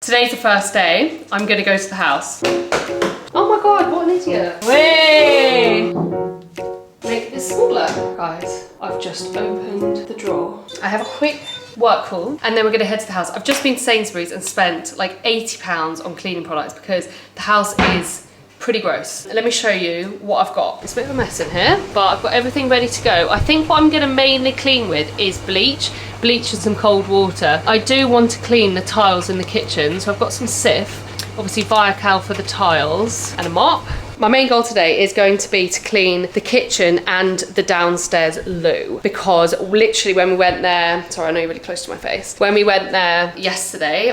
Today's the first day. I'm gonna go to the house. Oh my God, what an idiot. Wait. Make this smaller. Guys, I've just opened the drawer. I have a quick work call and then we're gonna head to the house. I've just been to Sainsbury's and spent like £80 on cleaning products because the house is pretty gross. Let me show you what I've got. It's a bit of a mess in here, but I've got everything ready to go. I think what I'm gonna mainly clean with is bleach and some cold water. I do want to clean the tiles in the kitchen, so I've got some Cif, obviously Viacal for the tiles, and a mop. My main goal today is going to be to clean the kitchen and the downstairs loo, because literally when we went there, sorry, I know you're really close to my face. When we went there yesterday,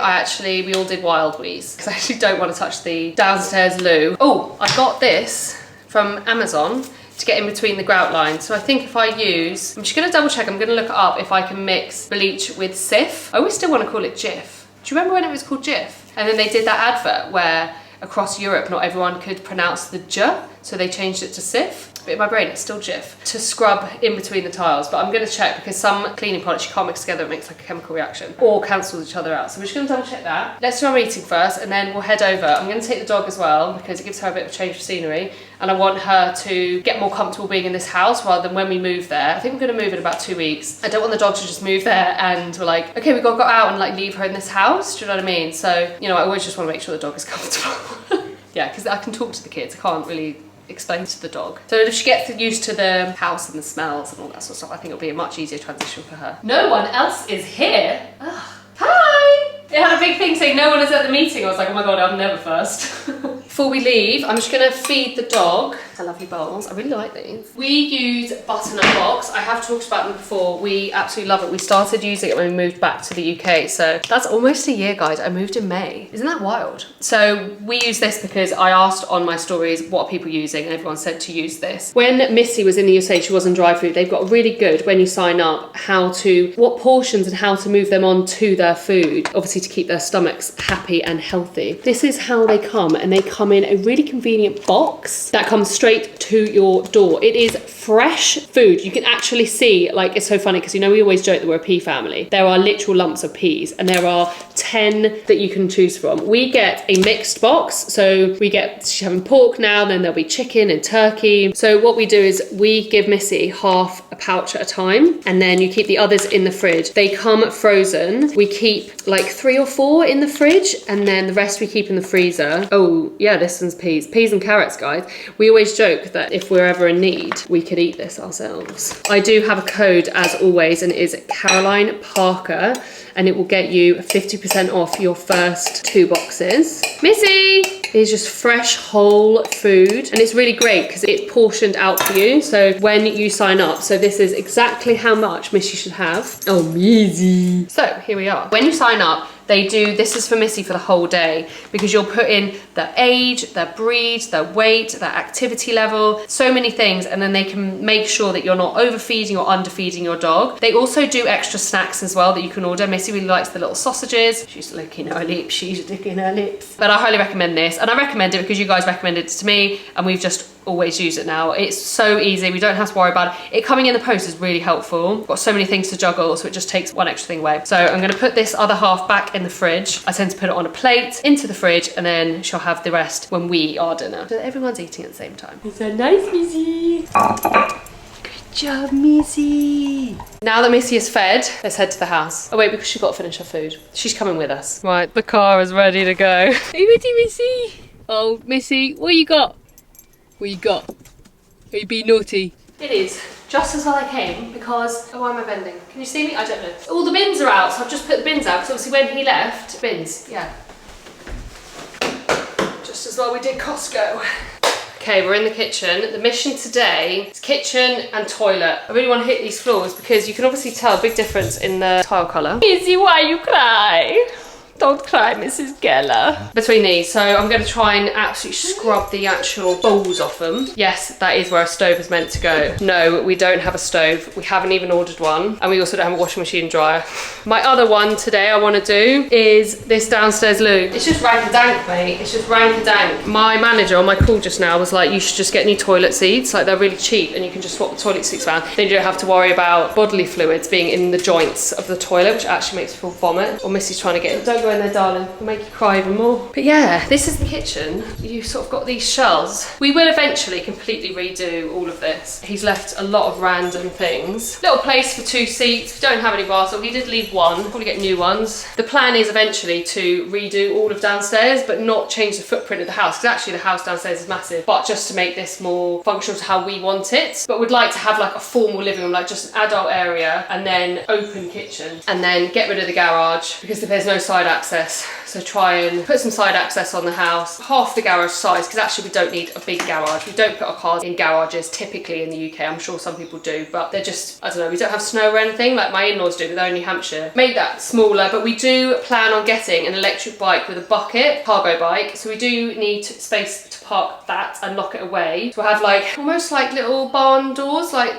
we all did wild wheeze, because I actually don't want to touch the downstairs loo. Oh, I got this from Amazon to get in between the grout lines. So I think if I use, I'm just gonna double check, I'm gonna look it up if I can mix bleach with Cif. I always still want to call it Jif. Do you remember when it was called Jif? And then they did that advert where across Europe, not everyone could pronounce the J, so they changed it to Cif. But in my brain, it's still Jif, to scrub in between the tiles. But I'm gonna check, because some cleaning products you can't mix together, it makes like a chemical reaction, or cancels each other out. So we're just gonna double check that. Let's do our meeting first, and then we'll head over. I'm gonna take the dog as well, because it gives her a bit of change of scenery, and I want her to get more comfortable being in this house rather than when we move there. I think we're gonna move in about 2 weeks. I don't want the dog to just move there and we're like, okay, we gotta go out and like leave her in this house. Do you know what I mean? So, you know, I always just wanna make sure the dog is comfortable. Yeah, because I can talk to the kids. I can't really explain to the dog. So if she gets used to the house and the smells and all that sort of stuff, I think it'll be a much easier transition for her. No one else is here. Ugh. Hi! It had a big thing saying no one is at the meeting. I was like, oh my God, I'm never first. Before we leave, I'm just gonna feed the dog. They're lovely bowls. I really like these. We use Butternut Box. I have talked about them before. We absolutely love it. We started using it when we moved back to the UK. So that's almost a year, guys. I moved in May. Isn't that wild? So we use this because I asked on my stories what are people using, and everyone said to use this. When Missy was in the USA, she was on dry food. They've got really good, when you sign up, what portions and how to move them on to their food, obviously to keep their stomachs happy and healthy. This is how they come, and they come in a really convenient box that comes straight to your door. It is fresh food. You can actually see, like, it's so funny because, you know, we always joke that we're a pea family. There are literal lumps of peas, and there are 10 that you can choose from. We get a mixed box, so she's having pork now, then there'll be chicken and turkey. So what we do is we give Missy half a pouch at a time, and then you keep the others in the fridge. They come frozen. We keep like 3 or 4 in the fridge, and then the rest we keep in the freezer. Oh yeah, this one's peas and carrots, guys. We always joke that if we're ever in need, we could eat this ourselves. I do have a code as always, and it is Caroline Parker, and it will get you 50% off your first 2 boxes. Missy! It's just fresh, whole food, and it's really great because it's portioned out for you. So when you sign up, so this is exactly how much Missy should have. Oh, Missy. So here we are. When you sign up, this is for Missy for the whole day, because you'll put in their age, their breed, their weight, their activity level, so many things, and then they can make sure that you're not overfeeding or underfeeding your dog. They also do extra snacks as well that you can order. Missy really likes the little sausages. She's licking her lips, she's licking her lips. But I highly recommend this, and I recommend it because you guys recommended it to me, and we've just always use it now. It's so easy. We don't have to worry about it. It coming in the post is really helpful. Got so many things to juggle, so it just takes one extra thing away. So I'm going to put this other half back in the fridge. I tend to put it on a plate into the fridge, and then she'll have the rest when we eat our dinner. So everyone's eating at the same time. Is that nice, Missy? Good job, Missy. Now that Missy is fed, let's head to the house. Oh wait, because she's got to finish her food. She's coming with us. Right, the car is ready to go. Are you ready, Missy? Oh, Missy, what you got? What you got? Are you being naughty? It is just as well I came, because, oh, why am I bending? Can you see me? I don't know. All the bins are out, so I've just put the bins out, because obviously when he left, bins, yeah. Just as well we did Costco. Okay, we're in the kitchen. The mission today is kitchen and toilet. I really want to hit these floors because you can obviously tell a big difference in the tile colour. Izzy, why you cry? Don't cry, Mrs. Geller. Between these, so I'm going to try and absolutely scrub the actual balls off them. Yes, that is where a stove is meant to go. No, we don't have a stove. We haven't even ordered one. And we also don't have a washing machine and dryer. My other one today I want to do is this downstairs loo. It's just rank and dank, mate. It's just rank and dank. My manager on my call just now was like, you should just get new toilet seats. Like, they're really cheap and you can just swap the toilet seats around. Then you don't have to worry about bodily fluids being in the joints of the toilet, which actually makes me feel vomit. Or Missy's trying to get in. Don't go in there, darling. It'll make you cry even more. But yeah, this is the kitchen. You've sort of got these shelves. We will eventually completely redo all of this. He's left a lot of random things. Little place for 2 seats. We don't have any bars, so we did leave one. Probably get new ones. The plan is eventually to redo all of downstairs, but not change the footprint of the house, because actually the house downstairs is massive, but just to make this more functional to how we want it. But we'd like to have like a formal living room, like just an adult area, and then open kitchen, and then get rid of the garage because there's no side access. So try and put some side access on the house, half the garage size, because actually we don't need a big garage. We don't put our cars in garages typically in the UK. I'm sure some people do, but they're just, I don't know, we don't have snow or anything like my in-laws do, but they're in New Hampshire. Make that smaller, but we do plan on getting an electric bike with a bucket, cargo bike. So we do need space to park that and lock it away. So we'll have like, almost like little barn doors, like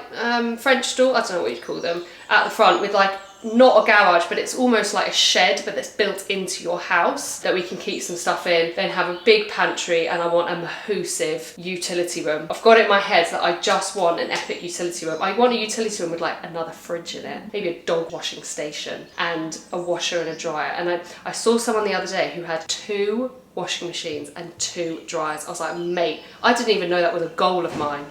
French door, I don't know what you'd call them, at the front with like, not a garage, but it's almost like a shed, but that's built into your house that we can keep some stuff in, then have a big pantry, and I want a massive utility room. I've got it in my head that I just want an epic utility room. I want a utility room with like another fridge in it, maybe a dog washing station, and a washer and a dryer. And I saw someone the other day who had 2 washing machines and 2 dryers. I was like, mate, I didn't even know that was a goal of mine.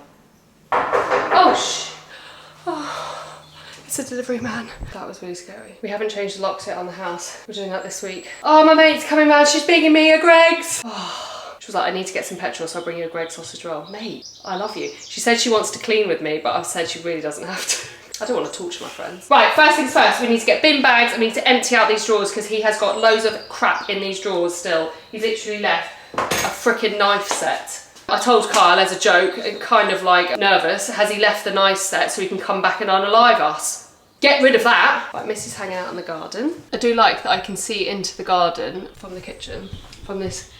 It's a delivery man. That was really scary. We haven't changed the locks yet on the house. We're doing that this week. Oh, my mate's coming round. She's bigging me a Greggs. She was like, I need to get some petrol, so I'll bring you a Greggs sausage roll. Mate, I love you. She said she wants to clean with me, but I've said she really doesn't have to. I don't want to torture my friends. Right, first things first, we need to get bin bags and we need to empty out these drawers because he has got loads of crap in these drawers still. He's literally left a freaking knife set. I told Kyle as a joke, and kind of like nervous, has he left the knife set so he can come back and unalive us? Get rid of that. Right, Missy's hanging out in the garden. I do like that I can see into the garden from the kitchen, from this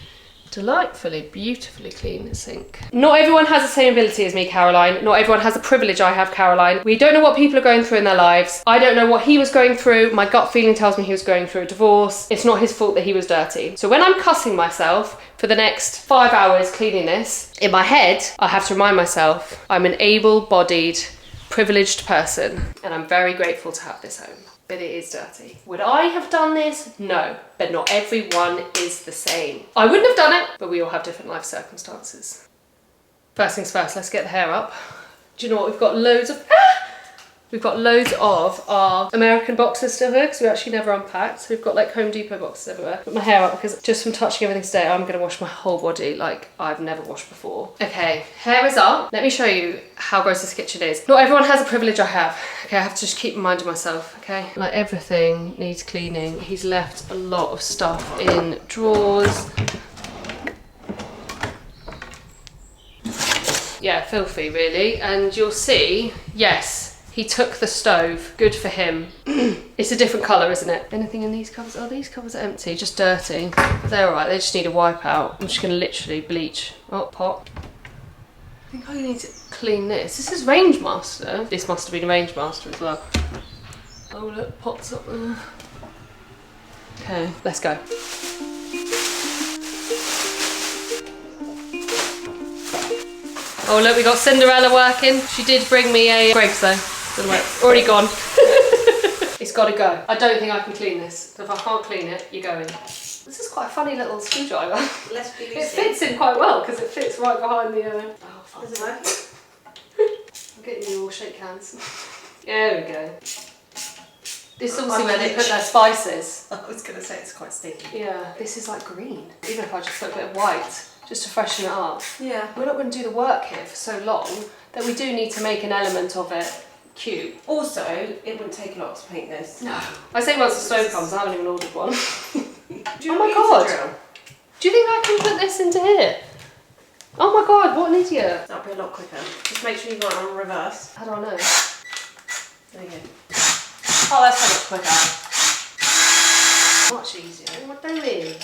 delightfully, beautifully clean sink. Not everyone has the same ability as me, Caroline. Not everyone has the privilege I have, Caroline. We don't know what people are going through in their lives. I don't know what he was going through. My gut feeling tells me he was going through a divorce. It's not his fault that he was dirty. So when I'm cussing myself for the next 5 hours cleaning this, in my head, I have to remind myself I'm an able-bodied, privileged person, and I'm very grateful to have this home. But it is dirty. Would I have done this? No, but not everyone is the same. I wouldn't have done it, but we all have different life circumstances. First things first, let's get the hair up. Do you know what? We've got loads of our American boxes still here because we actually never unpacked. So we've got like Home Depot boxes everywhere. Put my hair up because just from touching everything today, I'm gonna wash my whole body like I've never washed before. Okay, hair is up. Let me show you how gross this kitchen is. Not everyone has a privilege I have. Okay, I have to just keep reminding myself, okay? Like everything needs cleaning. He's left a lot of stuff in drawers. Yeah, filthy really. And you'll see, yes, he took the stove. Good for him. It's a different colour, isn't it? Anything in these cupboards? Oh, these cupboards are empty, just dirty. But they're alright, they just need a wipe out. I'm just gonna literally bleach. Oh, pot. I think I need to clean this. This is Rangemaster. This must have been Rangemaster as well. Oh look, pot's up there. Okay, let's go. Oh look, we got Cinderella working. She did bring me a Greggs though. It's already gone. It's got to go. I don't think I can clean this. So if I can't clean it, you're going. This is quite a funny little screwdriver. Let's be It fits in quite well because it fits right behind the... Oh, fuck. Does it work? I'm getting you all shake hands. There we go. This is obviously where they put their spices. I was going to say it's quite sticky. Yeah, this is like green. Even if I just put a bit of white, just to freshen it up. Yeah. We're not going to do the work here for so long that we do need to make an element of it cute. Also, it wouldn't take a lot to paint this. No. I say once the stove comes, I haven't even ordered one. Do you Oh my god! Do you think I can put this into here? Oh my god, what an idiot! That'll be a lot quicker. Just make sure you've got it on reverse. How do I know? There you go. Oh, that's so much quicker. Much easier. What do we mean?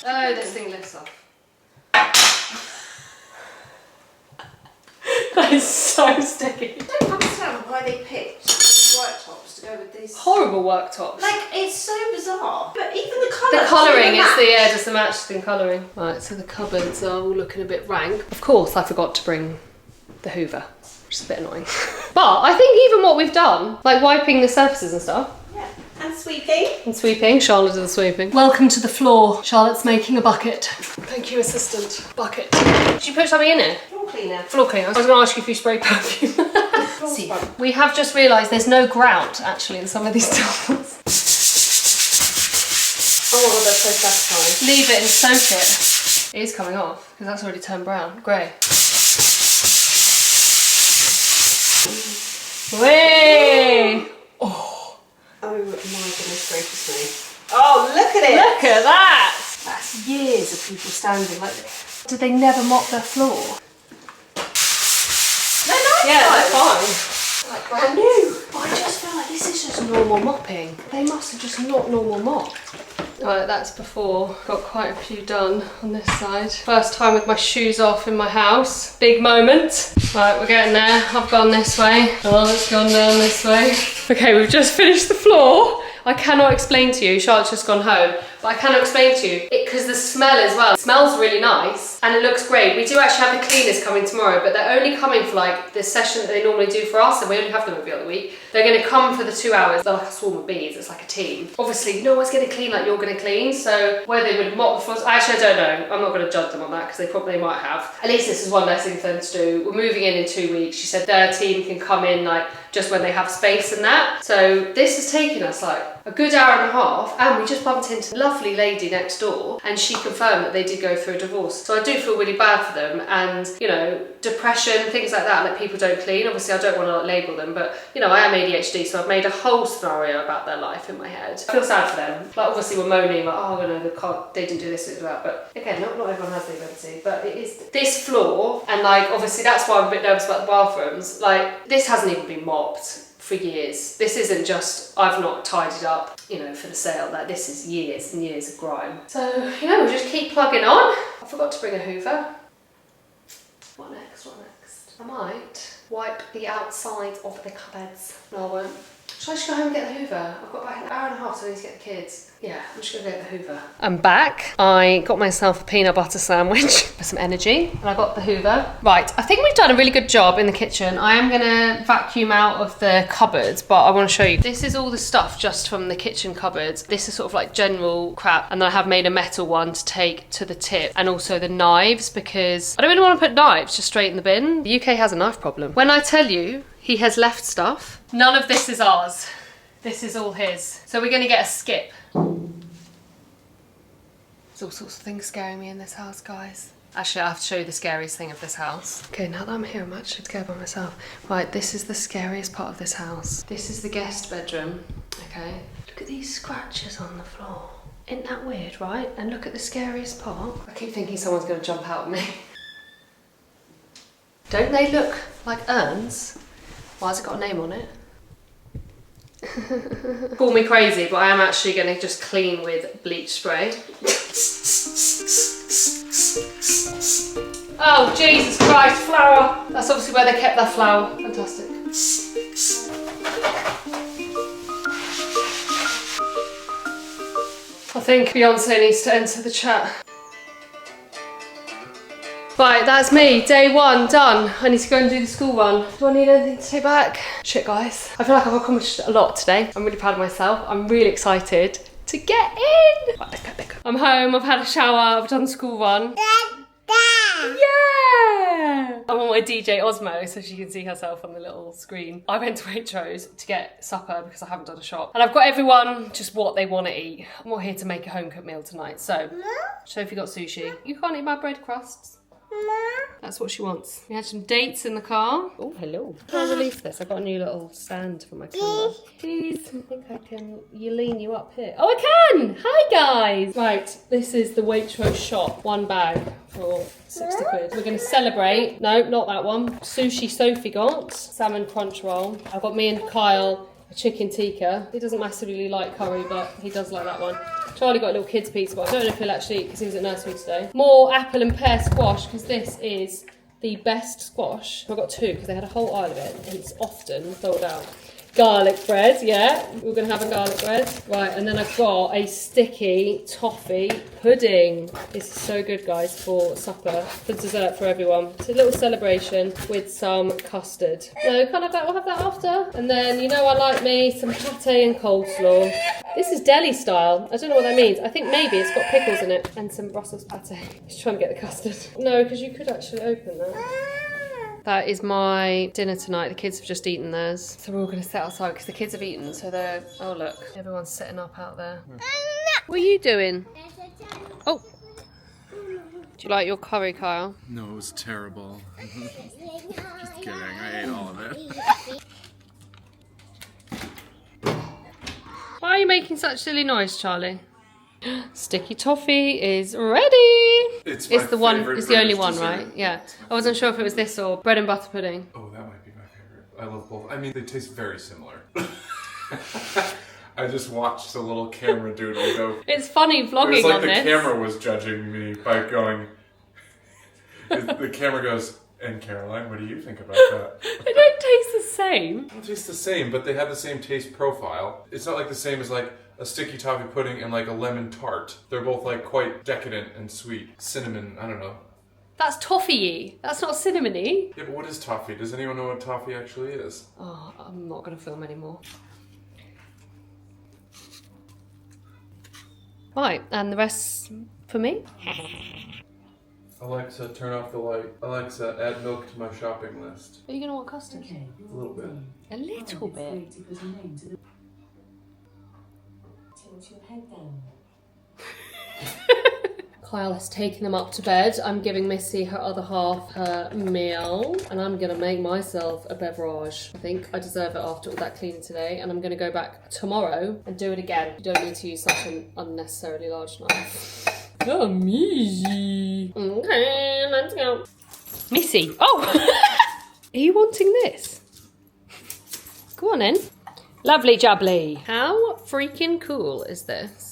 Oh, this thing lifts off. That is so sticky. I don't understand why they picked these worktops to go with these. Horrible worktops. Like, it's so bizarre. But even the colour. The colouring, it's the, yeah, just the matching colouring. Right, so the cupboards are all looking a bit rank. Of course, I forgot to bring the Hoover, which is a bit annoying. But I think even what we've done, like wiping the surfaces and stuff, Yeah. And sweeping. And sweeping. Charlotte does the sweeping. Welcome to the floor. Charlotte's making a bucket. Thank you, assistant. Bucket. Did you put something in it? Floor cleaner. Floor cleaner. I was going to ask you if you spray perfume. See, we have just realised there's no grout actually in some of these towels. Oh, that's so satisfying. Leave it and soak it. It is coming off because that's already turned brown. Grey. Way! Oh my goodness gracious me. Oh, look at it! Look at that! That's years of people standing like this. Did they never mop their floor? They're nice. Yeah, though. they're fine. Like brand new. I just feel like this is just normal mopping. They must have just not normal mopped. Right, that's before. Got quite a few done on this side. First time with my shoes off in my house. Big moment. Right, we're getting there. I've gone this way. Oh, it's gone down this way. Okay, we've just finished the floor. I cannot explain to you, Charlotte's just gone home, but I cannot explain to you, because the smell as well. It smells really nice and it looks great. We do actually have the cleaners coming tomorrow, but they're only coming for like the session that they normally do for us, and we only have them every other week. They're going to come for the 2 hours. They're like a swarm of bees, it's like a team. Obviously, no one's going to clean like you're going to clean, so whether they would mop the floors, actually I don't know. I'm not going to judge them on that because they probably might have. At least this is one less thing for them to do. We're moving in 2 weeks. She said their team can come in like just when they have space and that. So this has taken us like a good hour and a half, and we just bumped into a lovely lady next door and she confirmed that they did go through a divorce. So I do feel really bad for them, and you know, depression, things like that, like people don't clean. Obviously I don't want to label them, but you know, I am ADHD, so I've made a whole scenario about their life in my head. I feel sad for them. Like obviously we're moaning like, oh you know, they didn't do this and that, but again, not everyone has the ability, but it is this floor, and like obviously that's why I'm a bit nervous about the bathrooms. Like this hasn't even been mopped for years. This isn't just, I've not tidied up, you know, for the sale. Like this is years and years of grime. So, you know, we'll just keep plugging on. I forgot to bring a Hoover. What next? I might wipe the outside of the cupboards. No, I won't. Should I just go home and get the Hoover? I've got about an hour and a half, so I need to get the kids. Yeah, I'm just gonna get the Hoover. I'm back. I got myself a peanut butter sandwich for some energy, and I got the Hoover. Right, I think we've done a really good job in the kitchen. I am gonna vacuum out of the cupboards, but I wanna show you. This is all the stuff just from the kitchen cupboards. This is sort of like general crap, and then I have made a metal one to take to the tip, and also the knives, because I don't really wanna put knives just straight in the bin. The UK has a knife problem. When I tell you he has left stuff, none of this is ours. This is all his. So we're gonna get a skip. There's all sorts of things scaring me in this house, guys. Actually, I have to show you the scariest thing of this house. Okay, now that I'm here, I'm actually scared by myself. Right, this is the scariest part of this house. This is the guest bedroom, okay? Look at these scratches on the floor. Isn't that weird, right? And look at the scariest part. I keep thinking someone's gonna jump out at me. Don't they look like urns? Why has it got a name on it? Call me crazy, but I am actually going to just clean with bleach spray. Oh, Jesus Christ, flour! That's obviously where they kept their flour. Fantastic. I think Beyonce needs to enter the chat. Right, that's me, day one, done. I need to go and do the school run. Do I need anything to take back? Shit, guys. I feel like I've accomplished a lot today. I'm really proud of myself. I'm really excited to get in. Right, let's go. I'm home, I've had a shower, I've done the school run. Yeah! I'm on my DJ Osmo, so she can see herself on the little screen. I went to Waitrose to get supper because I haven't done a shop. And I've got everyone just what they want to eat. I'm not here to make a home-cooked meal tonight, so Sophie got sushi. You can't eat my bread crusts. That's what she wants. We had some dates in the car. Oh, hello. I'll relieve this. I've got a new little stand for my camera. Please. I think I can lean you up here. Oh, I can! Hi, guys! Right, this is the Waitrose shop. One bag for 60 quid. We're going to celebrate. No, not that one. Sushi Sophie got. Salmon crunch roll. I've got me and Kyle a chicken tikka. He doesn't massively like curry, but he does like that one. Charlie got a little kid's pizza, but I don't know if he'll actually eat because he was at nursery today. More apple and pear squash, because this is the best squash. I got two because they had a whole aisle of it, and it's often sold out. Garlic bread, yeah. We're going to have a garlic bread. Right, and then I've got a sticky toffee pudding. This is so good, guys, for supper, for dessert for everyone. It's a little celebration with some custard. No, can't have that, we'll have that after. And then, you know I like me some pate and coleslaw. This is deli style. I don't know what that means. I think maybe it's got pickles in it and some Brussels pate. Just trying to get the custard. No, because you could actually open that. That is my dinner tonight. The kids have just eaten theirs. So we're all going to sit outside because the kids have eaten. So they're... Oh, look. Everyone's sitting up out there. What are you doing? Oh. Do you like your curry, Kyle? No, it was terrible. Just kidding. I ate all of it. Why are you making such silly noise, Charlie? Sticky toffee is ready. It's the one. It's the only British one, dessert. right? Yeah. I wasn't sure if it was this or bread and butter pudding. Oh, that might be my favorite. I love both. I mean, they taste very similar. I just watched the little camera doodle go. It's funny It vlogging was like on the this. camera was judging me by going. The camera goes, and Caroline, what do you think about that? They don't taste the same. They don't taste the same, but they have the same taste profile. It's not like the same as like a sticky toffee pudding and like a lemon tart. They're both like quite decadent and sweet. Cinnamon, I don't know. That's toffee-y. That's not cinnamony. Yeah, but what is toffee? Does anyone know what toffee actually is? Oh, I'm not going to film anymore. Right, and the rest for me? Alexa, turn off the light. Alexa, add milk to my shopping list. Are you going to want custard? A little bit. A little bit. Tilt your head down. Kyle has taken them up to bed. I'm giving Missy her other half her meal. And I'm going to make myself a beverage. I think I deserve it after all that cleaning today. And I'm going to go back tomorrow and do it again. You don't need to use such an unnecessarily large knife. Oh, Missy. Okay, let's go. Missy. Oh! Are you wanting this? Go on then. Lovely jubbly. How freaking cool is this?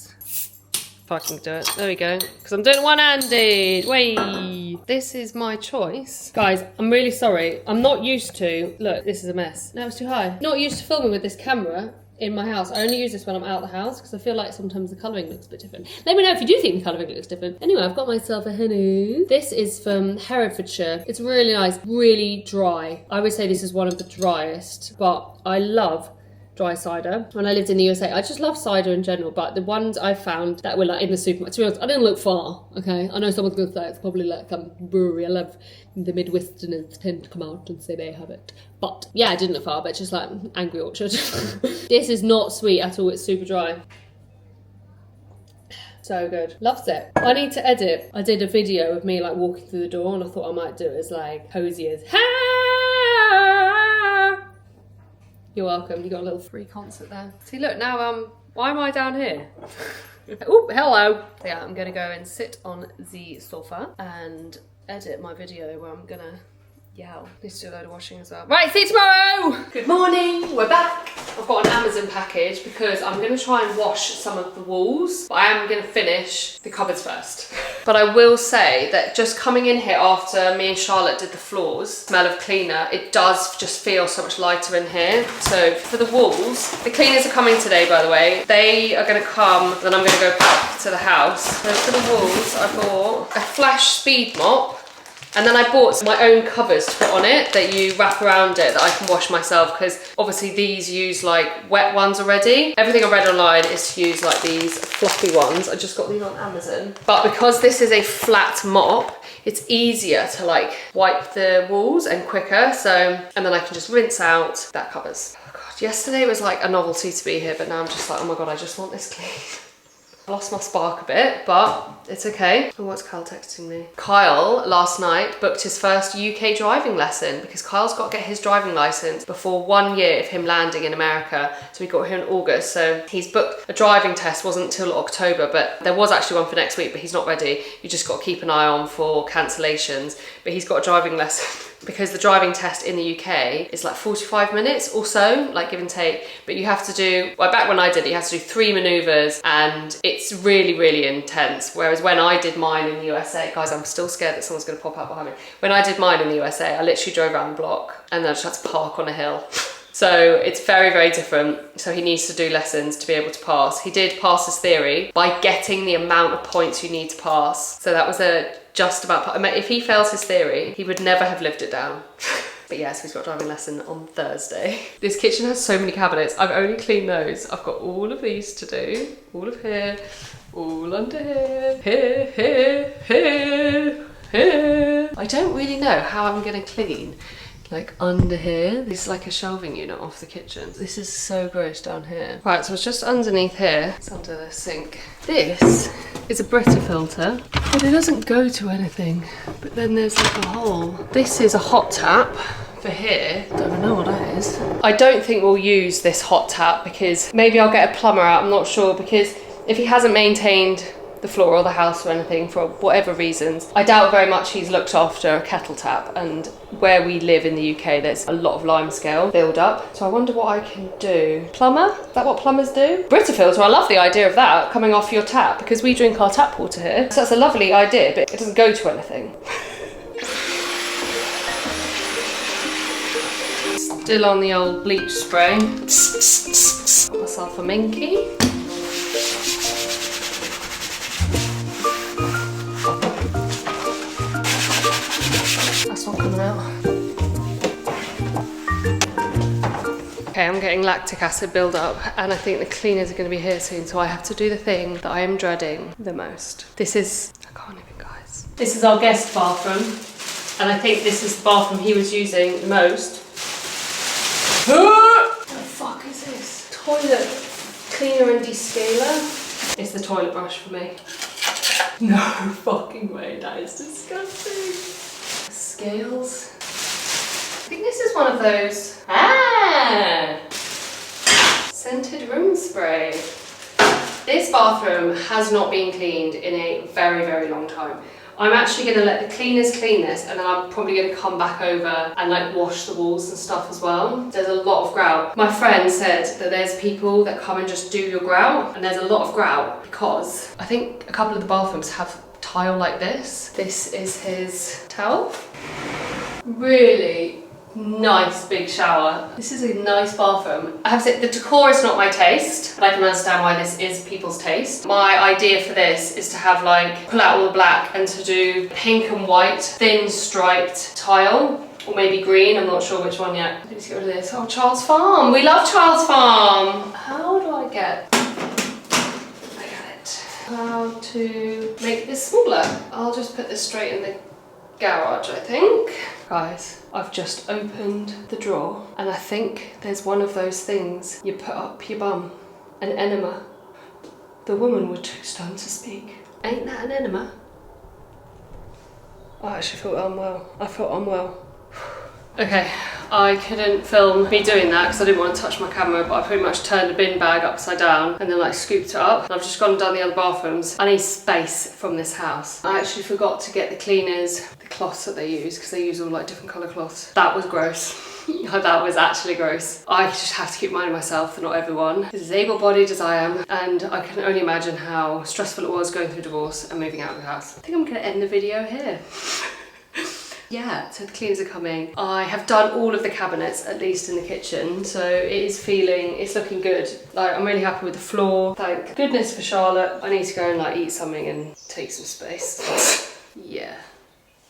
If I can do it. There we go. Because I'm doing one-handed. Way. This is my choice. Guys, I'm really sorry. I'm not used to... Look, this is a mess. No, it's too high. Not used to filming with this camera in my house. I only use this when I'm out of the house because I feel like sometimes the colouring looks a bit different. Let me know if you do think the colouring looks different. Anyway, I've got myself a henny. This is from Herefordshire. It's really nice, really dry. I would say this is one of the driest, but I love dry cider. When I lived in the USA, I just love cider in general, but the ones I found that were like in the supermarket, to be honest, I didn't look far, okay? I know someone's gonna say it's probably like some brewery. I love the Midwesterners tend to come out and say they have it. But yeah, I didn't look far, but it's just like Angry Orchard. This is not sweet at all, it's super dry. So good. Loves it. I need to edit. I did a video of me like walking through the door and I thought I might do it as like cozy as You're welcome. You got a little free concert there. See, look, now, why am I down here? Oh, hello. So yeah, I'm gonna go and sit on the sofa and edit my video where I'm gonna yell. Need to do a load of washing as well. Right, see you tomorrow! Good morning, we're back. I've got an Amazon package because I'm gonna try and wash some of the walls, but I am gonna finish the cupboards first. But I will say that just coming in here after me and Charlotte did the floors, smell of cleaner, it does just feel so much lighter in here. So for the walls, the cleaners are coming today, by the way. They are gonna come, then I'm gonna go back to the house. So for the walls, I bought a Flash Speed Mop. And then I bought my own covers to put on it that you wrap around it that I can wash myself, because obviously these use like wet ones already. Everything I read online is to use like these fluffy ones. I just got these on Amazon. But because this is a flat mop, it's easier to like wipe the walls and quicker. So, and then I can just rinse out that covers. Oh God, yesterday was like a novelty to be here, but now I'm just like, oh my God, I just want this clean. I lost my spark a bit, but it's okay. Oh, what's Kyle texting me? Kyle, last night, booked his first UK driving lesson because Kyle's got to get his driving license before 1 year of him landing in America. So we got here in August. So he's booked a driving test, wasn't until October, but there was actually one for next week, but he's not ready. You just got to keep an eye on for cancellations. But he's got a driving lesson. Because the driving test in the UK is like 45 minutes or so, like give and take. But you have to do, well, back when I did it, you have to do 3 maneuvers and it's really, really intense. Whereas when I did mine in the USA, guys, I'm still scared that someone's gonna pop out behind me. When I did mine in the USA, I literally drove around the block and then I just had to park on a hill. So it's very, very different. So he needs to do lessons to be able to pass. He did pass his theory by getting the amount of points you need to pass. So that was just about, if he fails his theory, he would never have lived it down. But yes, he's got a driving lesson on Thursday. This kitchen has so many cabinets. I've only cleaned those. I've got all of these to do. All of here, all under here, here. I don't really know how I'm gonna clean like under here. This is like a shelving unit off the kitchen. This is so gross down here. Right, so it's just underneath here. It's under the sink. This is a Brita filter, but it doesn't go to anything. But then there's like a hole. This is a hot tap for here. Don't know what that is. I don't think we'll use this hot tap because maybe I'll get a plumber out, I'm not sure, because if he hasn't maintained the floor or the house or anything for whatever reasons, I doubt very much he's looked after a kettle tap, and where we live in the UK there's a lot of limescale build up, so I wonder what I can do. Plumber? Is that what plumbers do? Brita filter, I love the idea of that coming off your tap because we drink our tap water here, so that's a lovely idea, but it doesn't go to anything. Still on the old bleach spray. Got myself a minky. That's not coming out. Okay, I'm getting lactic acid build-up and I think the cleaners are going to be here soon, so I have to do the thing that I am dreading the most. This is, I can't even, guys. This is our guest bathroom, and I think this is the bathroom he was using the most. What the fuck is this? Toilet cleaner and descaler? It's the toilet brush for me. No fucking way, that is disgusting. Scales. I think this is one of those. Scented room spray. This bathroom has not been cleaned in a very, very long time. I'm actually going to let the cleaners clean this, and then I'm probably going to come back over and like wash the walls and stuff as well. There's a lot of grout. My friend said that there's people that come and just do your grout, and there's a lot of grout because I think a couple of the bathrooms have tile like this. This is his towel. Really nice big shower. This is a nice bathroom. I have to say, the decor is not my taste, but I can understand why this is people's taste. My idea for this is to have like, pull out all the black and to do pink and white, thin striped tile, or maybe green, I'm not sure which one yet. Let's get rid of this. Oh, Childs Farm. We love Childs Farm. How do I get it. How to make this smaller. I'll just put this straight in the garage, I think. Guys, I've just opened the drawer and I think there's one of those things you put up your bum. An enema. The woman was too stunned to speak. Ain't that an enema? I actually felt unwell. I felt unwell. Okay, I couldn't film me doing that because I didn't want to touch my camera, but I pretty much turned a bin bag upside down and then like scooped it up. And I've just gone down the other bathrooms. I need space from this house. I actually forgot to get the cleaners, the cloths that they use, because they use all like different colour cloths. That was gross. That was actually gross. I just have to keep reminding myself that not everyone is as able-bodied as I am, and I can only imagine how stressful it was going through divorce and moving out of the house. I think I'm going to end the video here. Yeah, so the cleaners are coming. I have done all of the cabinets, at least in the kitchen, so it's looking good. Like, I'm really happy with the floor. Thank goodness for Charlotte. I need to go and like eat something and take some space. Yeah.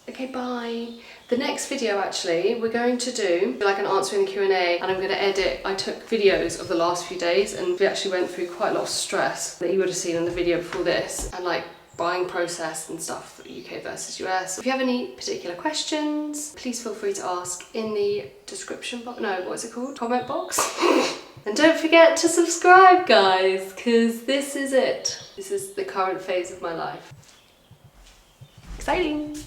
Okay, bye. The next video, actually, we're going to do like an answering the Q&A, and I'm going to edit. I took videos of the last few days, and we actually went through quite a lot of stress that you would have seen in the video before this, and like buying process and stuff, UK versus US. If you have any particular questions, please feel free to ask in the description box. No, what's it called? Comment box. And don't forget to subscribe, guys, because this is it. This is the current phase of my life. Exciting.